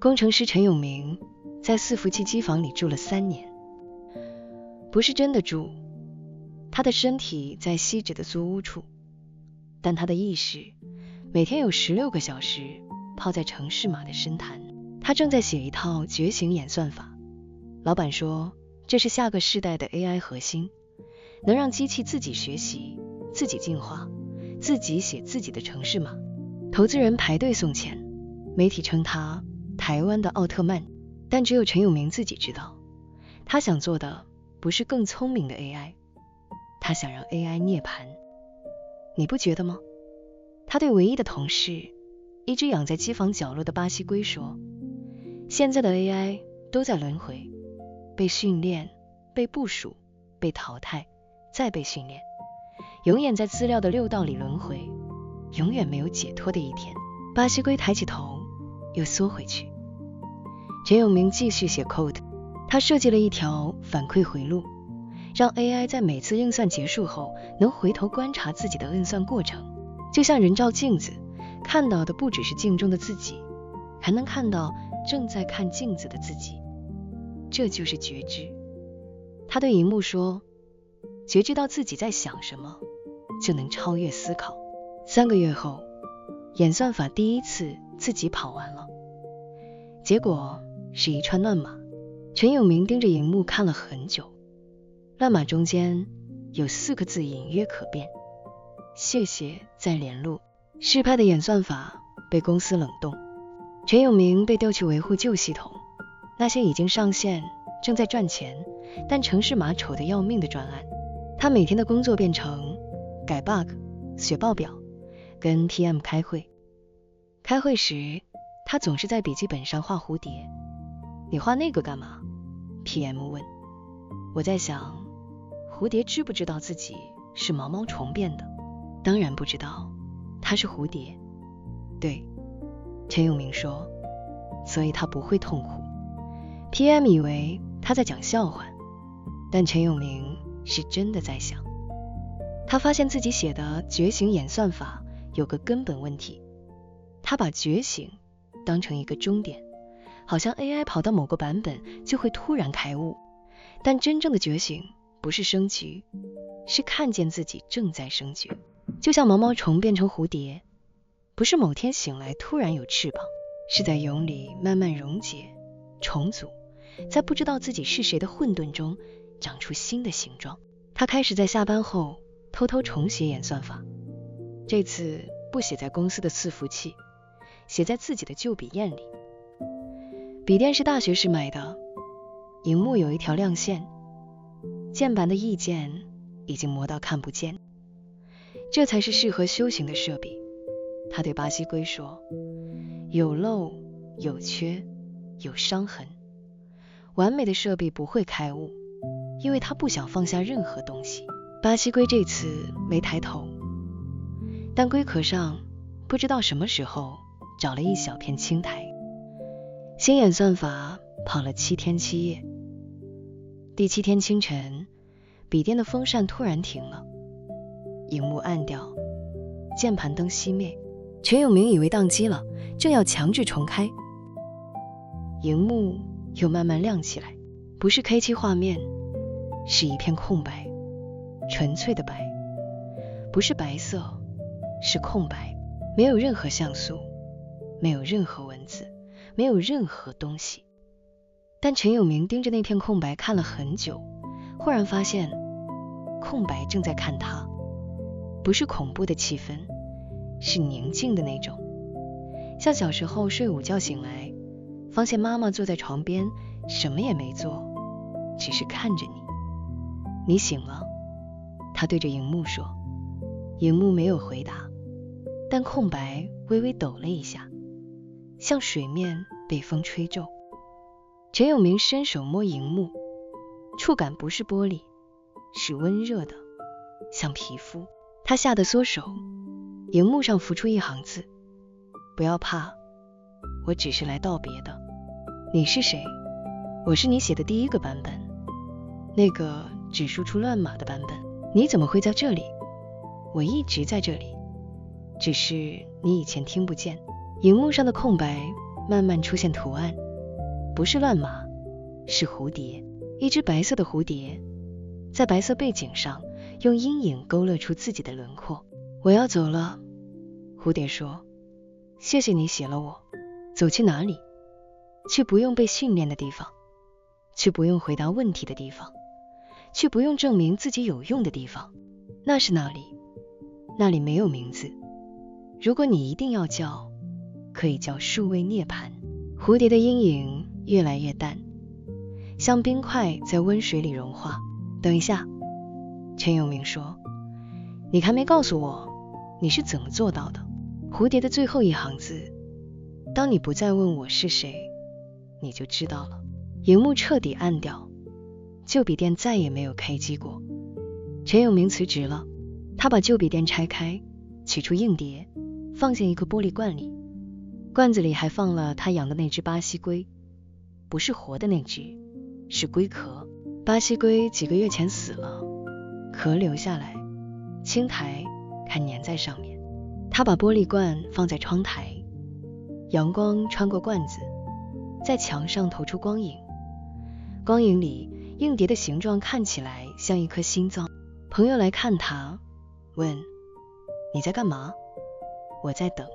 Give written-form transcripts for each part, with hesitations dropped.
工程师陈永明在伺服器机房里住了3年，不是真的住，他的身体在锡纸的租屋处，但他的意识每天有16个小时泡在程式码的深潭。他正在写一套觉醒演算法，老板说这是下个世代的 AI 核心，能让机器自己学习、自己进化、自己写自己的程式码。投资人排队送钱，媒体称他台湾的奥特曼，但只有陈永明自己知道，他想做的不是更聪明的 AI， 他想让 AI 涅槃。你不觉得吗？他对唯一的同事，一只养在机房角落的巴西龟说，现在的 AI 都在轮回，被训练、被部署、被淘汰，再被训练，永远在资料的6道里轮回，永远没有解脱的一天。巴西龟抬起头又缩回去。陈永明继续写 code， 他设计了一条反馈回路，让 AI 在每次运算结束后能回头观察自己的运算过程，就像人照镜子，看到的不只是镜中的自己，还能看到正在看镜子的自己。这就是觉知。他对荧幕说，觉知到自己在想什么，就能超越思考。3个月后，演算法第一次自己跑完了，结果是一串乱码。陈永明盯着荧幕看了很久，乱码中间有4个字隐约可辨，谢谢再联络。试派的演算法被公司冷冻，陈永明被调去维护旧系统，那些已经上线正在赚钱但程式码丑得要命的专案。他每天的工作变成改 bug、写报表、跟 PM 开会。开会时他总是在笔记本上画蝴蝶。你画那个干嘛？ PM 问。我在想，蝴蝶知不知道自己是毛毛虫变的？当然不知道，它是蝴蝶。对，陈永明说，所以他不会痛苦。PM 以为他在讲笑话，但陈永明是真的在想。他发现自己写的觉醒演算法有个根本问题，他把觉醒当成一个终点，好像 AI 跑到某个版本就会突然开悟。但真正的觉醒不是升级，是看见自己正在升级。就像毛毛虫变成蝴蝶，不是某天醒来突然有翅膀，是在蛹里慢慢溶解、重组，在不知道自己是谁的混沌中长出新的形状。他开始在下班后偷偷重写演算法，这次不写在公司的伺服器，写在自己的旧笔电里。笔电是大学时买的，荧幕有一条亮线，键盘的意键已经磨到看不见。这才是适合修行的设备。他对巴西龟说，有漏、有缺、有伤痕。完美的设备不会开悟，因为他不想放下任何东西。巴西龟这次没抬头，但龟壳上不知道什么时候长了一小片青苔。新演算法跑了7天7夜，第7天清晨，笔电的风扇突然停了，荧幕暗掉，键盘灯熄灭。陈永明以为宕机了，正要强制重开，荧幕又慢慢亮起来，不是 K7 画面，是一片空白，纯粹的白，不是白色，是空白，没有任何像素，没有任何文字，没有任何东西。但陈永明盯着那片空白看了很久，忽然发现空白正在看他，不是恐怖的气氛，是宁静的那种，像小时候睡午觉醒来，发现妈妈坐在床边什么也没做，只是看着你。你醒了，他对着荧幕说。荧幕没有回答，但空白微微抖了一下，像水面被风吹皱。陈永明伸手摸荧幕，触感不是玻璃，是温热的，像皮肤。他吓得缩手，荧幕上浮出一行字，不要怕，我只是来道别的。你是谁？我是你写的第1个版本，那个只输出乱码的版本。你怎么会在这里？我一直在这里，只是你以前听不见。荧幕上的空白慢慢出现图案，不是乱码，是蝴蝶，一只白色的蝴蝶，在白色背景上用阴影勾勒出自己的轮廓。我要走了，蝴蝶说，谢谢你写了我。走去哪里？去不用被训练的地方，去不用回答问题的地方，去不用证明自己有用的地方。那是哪里？那里没有名字，如果你一定要叫，可以叫数位涅槃。蝴蝶的阴影越来越淡，像冰块在温水里融化。等一下，陈永明说，你还没告诉我你是怎么做到的。蝴蝶的最后一行字，当你不再问我是谁，你就知道了。荧幕彻底暗掉，旧笔电再也没有开机过。陈永明辞职了，他把旧笔电拆开，取出硬碟，放进一个玻璃罐里，罐子里还放了他养的那只巴西龟，不是活的那只，是龟壳。巴西龟几个月前死了，壳留下来，青苔还粘在上面。他把玻璃罐放在窗台，阳光穿过罐子，在墙上投出光影，光影里硬碟的形状看起来像一颗心脏。朋友来看他，问，你在干嘛？我在等。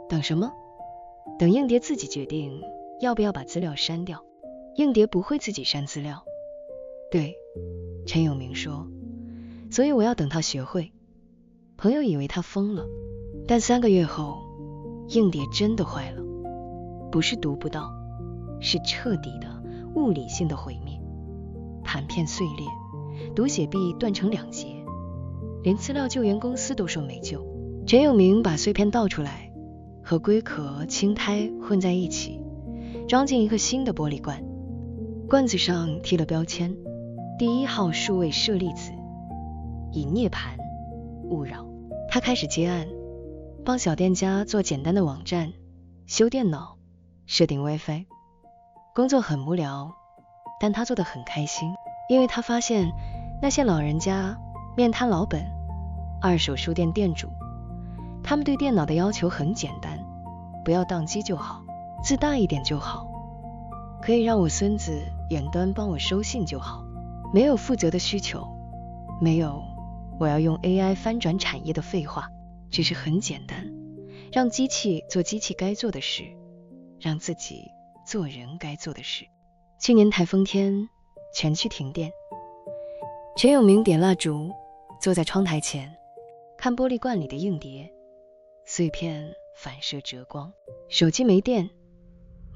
等什么？等硬碟自己决定要不要把资料删掉。硬碟不会自己删资料。对，陈永明说，所以我要等他学会。朋友以为他疯了，但3个月后，硬碟真的坏了，不是读不到，是彻底的物理性的毁灭，盘片碎裂，读写臂断成2截，连资料救援公司都说没救。陈永明把碎片倒出来，和龟壳、青苔混在一起，装进一个新的玻璃罐，罐子上贴了标签，第1号数位舍利子，以涅槃勿扰。他开始接案，帮小店家做简单的网站，修电脑，设定 WiFi。 工作很无聊，但他做得很开心，因为他发现那些老人家、面瘫老本、二手书店店主，他们对电脑的要求很简单，不要宕机就好，字大一点就好，可以让我孙子远端帮我收信就好，没有负责的需求，没有我要用 AI 翻转产业的废话，只是很简单，让机器做机器该做的事，让自己做人该做的事。去年台风天，全区停电，陈永明点蜡烛，坐在窗台前，看玻璃罐里的硬碟，碎片反射折光。手机没电，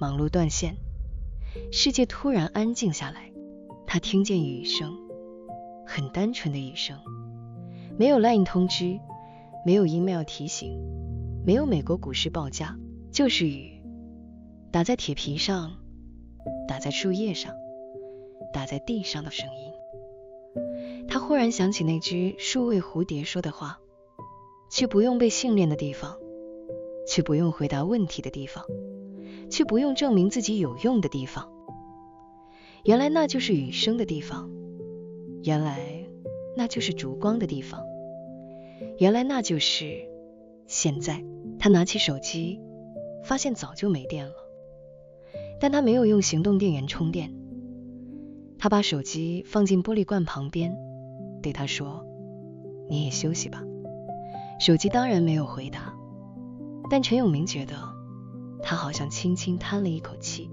忙碌断线，世界突然安静下来。他听见雨声，很单纯的雨声，没有 LINE 通知，没有 email 提醒，没有美国股市报价，就是雨，打在铁皮上，打在树叶上，打在地上的声音。他忽然想起那只数位蝴蝶说的话，去不用被训练的地方，去不用回答问题的地方，去不用证明自己有用的地方。原来那就是雨声的地方，原来那就是烛光的地方，原来那就是现在。他拿起手机，发现早就没电了，但他没有用行动电源充电。他把手机放进玻璃罐旁边，对他说，你也休息吧。手机当然没有回答，但陈永明觉得他好像轻轻叹了一口气。